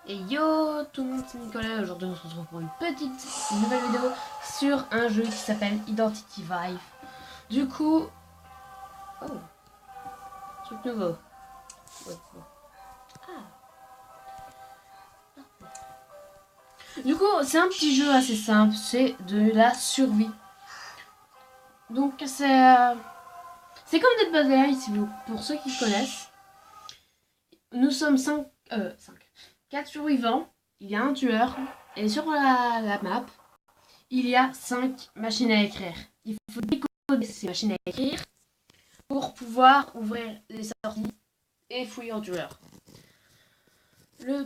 Et yo tout le monde, c'est Nicolas. Aujourd'hui on se retrouve pour une nouvelle vidéo sur un jeu qui s'appelle Identity Vive. Du coup... Oh, truc nouveau. Ouais, bon. Du coup c'est un petit jeu assez simple, c'est de la survie. Donc c'est comme Dead by Daylight pour ceux qui connaissent. Nous sommes 4 survivants, il y a un tueur, et sur la map, il y a 5 machines à écrire. Il faut décoder ces machines à écrire pour pouvoir ouvrir les sorties et fouiller au tueur.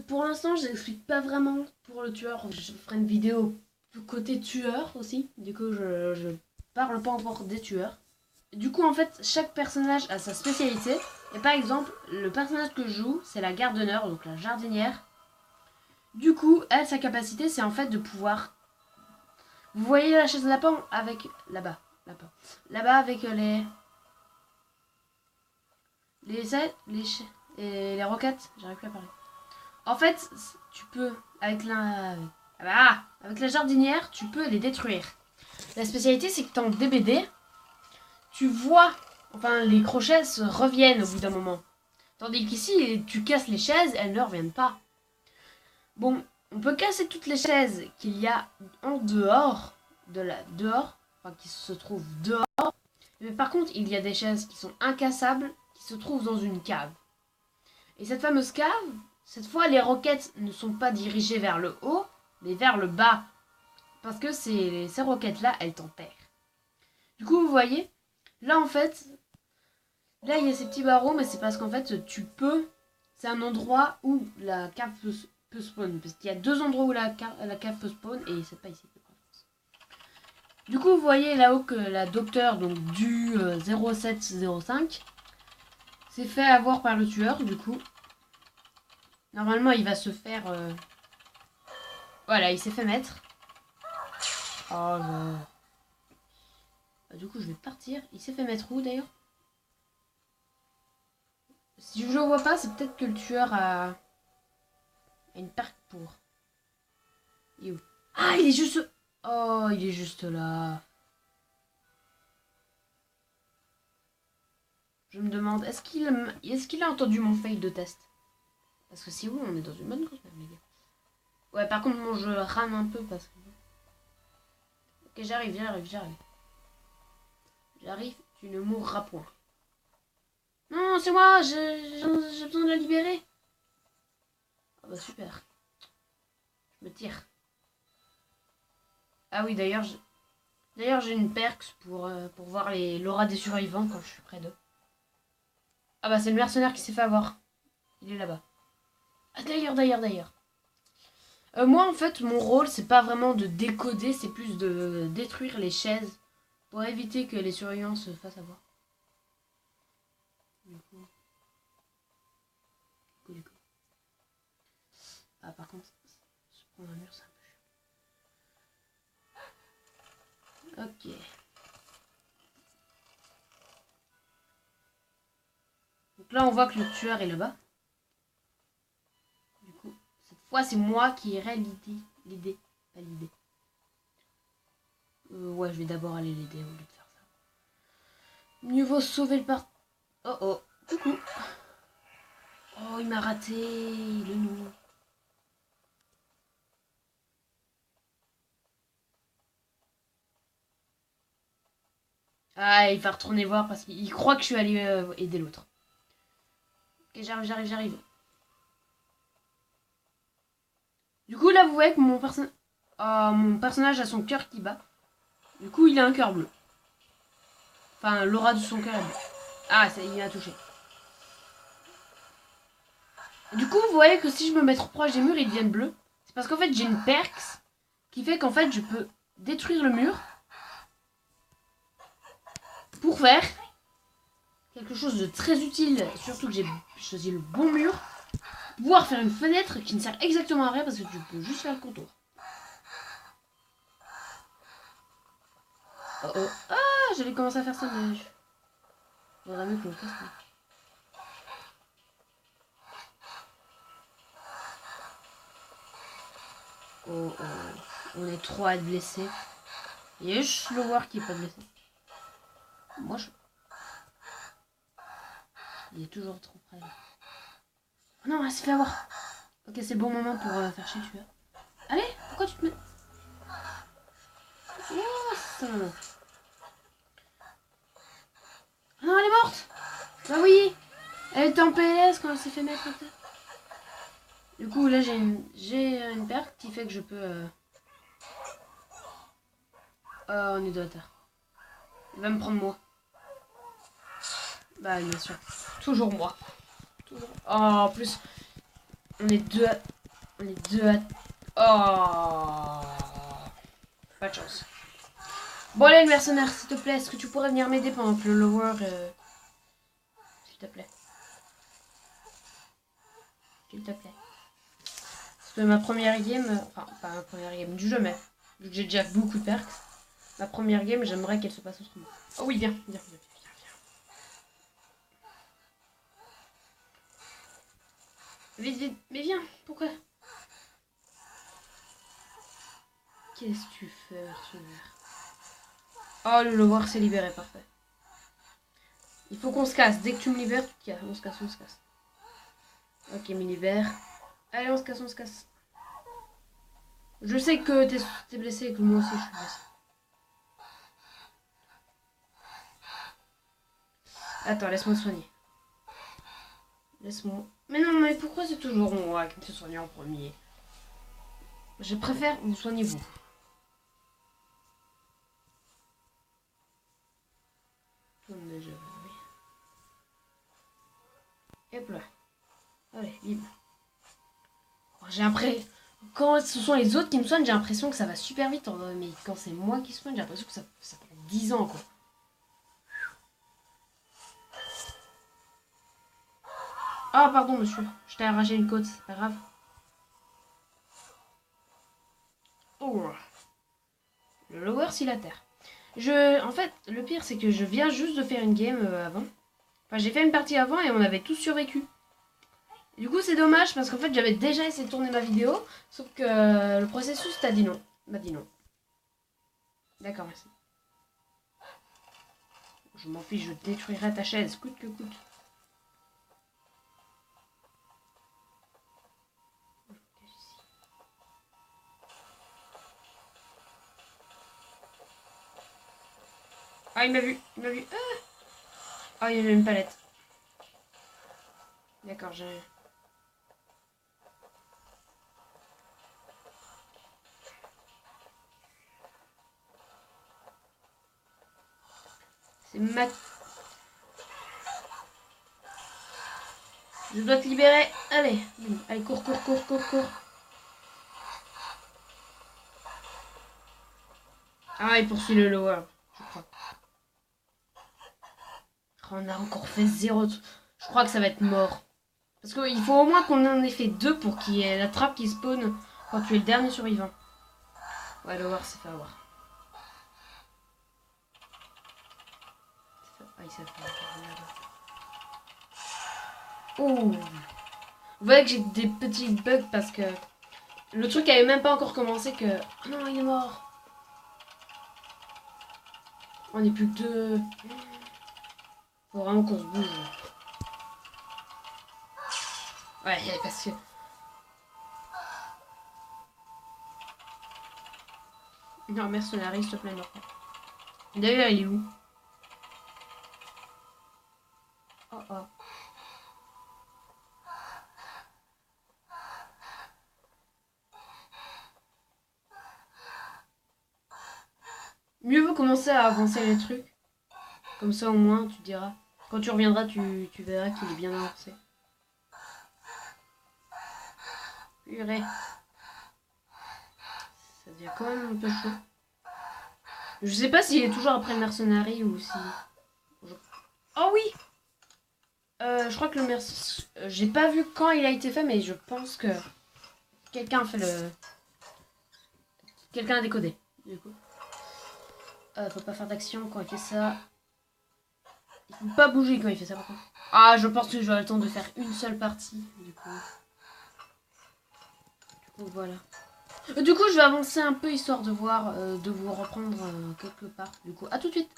Pour l'instant, je n'explique pas vraiment pour le tueur. Je ferai une vidéo côté tueur aussi. Du coup, je parle pas encore des tueurs. Du coup, en fait, chaque personnage a sa spécialité. Et par exemple, le personnage que je joue, c'est la gardeneur, donc la jardinière. Du coup, elle, sa capacité, c'est en fait de pouvoir... Vous voyez la chaise lapin avec... Là-bas. Là-bas avec les roquettes. J'arrive plus à parler. En fait, tu peux, avec la jardinière, tu peux les détruire. La spécialité, c'est que dans DBD, tu vois... Enfin, les crochets se reviennent au bout d'un moment. Tandis qu'ici, tu casses les chaises, elles ne reviennent pas. Bon, on peut casser toutes les chaises qu'il y a en dehors, enfin qui se trouvent dehors. Mais par contre, il y a des chaises qui sont incassables, qui se trouvent dans une cave. Et cette fameuse cave, cette fois, les roquettes ne sont pas dirigées vers le haut, mais vers le bas. Parce que ces roquettes-là, elles t'enterrent. Du coup, vous voyez, là en fait, là il y a ces petits barreaux, mais c'est parce qu'en fait, c'est un endroit où la cave peut spawn. Parce qu'il y a deux endroits où la cave peut spawn, et c'est pas ici. Du coup, vous voyez là-haut que la docteure, donc du 0705, s'est fait avoir par le tueur, du coup. Normalement, il va se faire... Voilà, il s'est fait mettre. Oh non. Du coup, je vais partir. Il s'est fait mettre où, d'ailleurs? Si je le vois pas, c'est peut-être que le tueur a une perque pour. Il est où? Ah, il est juste... Oh, il est juste là. Je me demande, est-ce qu'il a entendu mon fail de test? Parce que si oui, on est dans une bonne cause, même, les gars. Ouais, par contre, moi, je rame un peu parce que... Ok, j'arrive. J'arrive, tu ne mourras point. Non, c'est moi, j'ai besoin de la libérer. Ah bah super. Je me tire. Ah oui, d'ailleurs, j'ai une perks pour voir l'aura des survivants quand je suis près d'eux. Ah bah c'est le mercenaire qui s'est fait avoir. Il est là-bas. Ah d'ailleurs. Moi en fait, mon rôle, c'est pas vraiment de décoder, c'est plus de détruire les chaises pour éviter que les surveillants se fassent avoir. Du coup. Ah par contre, se prendre un mur, c'est un peu chiant. Ok. Donc là, on voit que le tueur est là-bas. Du coup, cette fois, c'est moi qui irai l'idée. Pas l'idée. Ouais, je vais d'abord aller l'aider au lieu de faire ça. Mieux vaut sauver le part... Oh, coucou. Oh, il m'a raté, le nous. Ah, il va retourner voir parce qu'il croit que je suis allé aider l'autre. Ok, j'arrive. Du coup, là, vous voyez que mon personnage a son cœur qui bat. Du coup, il a un cœur bleu. Enfin, l'aura de son cœur est bleu. Ah, il m'a touché. Du coup, vous voyez que si je me mets trop proche des murs, ils deviennent bleus. C'est parce qu'en fait, j'ai une perks qui fait qu'en fait, je peux détruire le mur pour faire quelque chose de très utile. Surtout que j'ai choisi le bon mur. Pouvoir faire une fenêtre qui ne sert exactement à rien parce que tu peux juste faire le contour. Oh. Ah, j'allais commencer à faire ça, mais... Faudrait mieux que je fasse. Oh, oh. On est trop à être blessé. Il y a juste le voir qui est pas blessé. Moi je... Il est toujours trop près. Oh non, elle s'est fait avoir. Ok, c'est le bon moment pour faire chier, tu vois. Allez, pourquoi tu te mets... Oh, ça... Oh non, elle est morte. Bah oui. Elle était en PLS quand elle s'est fait mettre. Du coup, là, j'ai une perte qui fait que je peux... Oh, on est deux à terre. Il va me prendre moi. Bah, bien sûr. Toujours moi. Toujours. Oh, en plus, on est deux à... On est deux à... Oh. Pas de chance. Bon, allez, le mercenaire, s'il te plaît, est-ce que tu pourrais venir m'aider pendant que le lower... S'il te plaît. S'il te plaît. Parce que ma première game... Enfin, pas ma première game du jeu, mais... Vu que j'ai déjà beaucoup de perks. Ma première game, j'aimerais qu'elle se passe autrement. Oh oui, viens, viens, viens. Vite, vite, mais viens, pourquoi? Qu'est-ce que tu fais, mercenaire? Oh, le lower s'est libéré, parfait. Il faut qu'on se casse. Dès que tu me libères, tu te casses. On se casse, on se casse. Ok, me libère. Allez, on se casse, on se casse. Je sais que t'es blessé et que moi aussi je suis blessé. Attends, laisse-moi soigner. Laisse-moi... Mais non, mais pourquoi c'est toujours moi qui me fait soigner en premier? Je préfère vous soigner vous. Comme déjà, oui. Et hop là. Allez, bim. Oh, j'ai l'impression... Quand ce sont les autres qui me soignent, j'ai l'impression que ça va super vite. Mais quand c'est moi qui soigne, j'ai l'impression que ça prend 10 ans, quoi. Ah, pardon, monsieur. Je t'ai arraché une côte, c'est pas grave. Oh. Le lower, s'il la terre. En fait, le pire, c'est que je viens juste de faire une game avant. Enfin, j'ai fait une partie avant et on avait tous survécu. Du coup, c'est dommage parce qu'en fait, j'avais déjà essayé de tourner ma vidéo. Sauf que le processus t'a dit non. M'a dit non. D'accord, merci. Je m'en fiche, je détruirai ta chaise, coûte que coûte. Ah, il m'a vu, il m'a vu. Ah, il y avait une palette. D'accord, j'ai... C'est ma... Je dois te libérer. Allez, allez, cours, cours, cours, cours, cours. Ah, il poursuit le lower, je crois. Oh, on a encore fait 0. Je crois que ça va être mort. Parce qu'il faut au moins qu'on en ait fait 2 pour qu'il y ait la trappe qui spawn quand tu es le dernier survivant. Ouais, le lower s'est fait avoir. Ah, il s'est fait avoir. Oh. Vous voyez que j'ai des petits bugs parce que le truc avait même pas encore commencé que... Oh non, il est mort. On est plus que 2. Faut vraiment qu'on se bouge. Ouais, parce que... Non, mercenaire, s'il te plaît, non. D'ailleurs, il est où? Oh, oh. Mieux vaut commencer à avancer les trucs. Comme ça, au moins, tu diras. Quand tu reviendras, tu verras qu'il est bien avancé. Purée. Ça devient quand même un peu chaud. Je sais pas s'il est toujours après le mercenari ou si... Oh oui. Je crois que le mercenari... J'ai pas vu quand il a été fait, mais je pense que... Quelqu'un a fait le... Quelqu'un a décodé, du coup. Faut pas faire d'action quand il fait ça. Il faut pas bouger quand il fait ça, par contre. Ah, je pense que j'aurai le temps de faire une seule partie, du coup. Voilà. Du coup, je vais avancer un peu histoire de voir, de vous reprendre quelque part. Du coup, à tout de suite.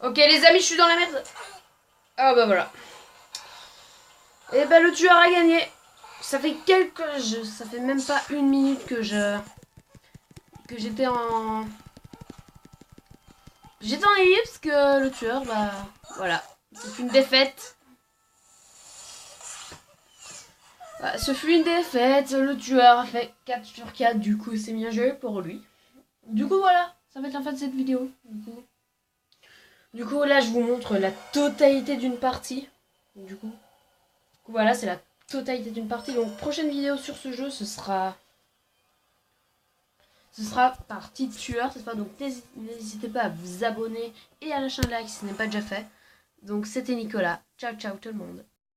Ok, les amis, je suis dans la merde. Ah bah voilà. Et bah le tueur a gagné. Ça fait ça fait même pas une minute que j'étais en ellipse que le tueur, bah voilà, c'est une défaite. Bah, ce fut une défaite, le tueur a fait 4 sur 4, du coup c'est bien joué pour lui. Du coup voilà, ça va être la fin de cette vidéo. Du coup là je vous montre la totalité d'une partie. Du coup voilà, c'est la totalité d'une partie. Donc prochaine vidéo sur ce jeu, ce sera partie tueur cette fois. Donc n'hésitez pas à vous abonner et à lâcher un like si ce n'est pas déjà fait. Donc c'était Nicolas. Ciao ciao tout le monde.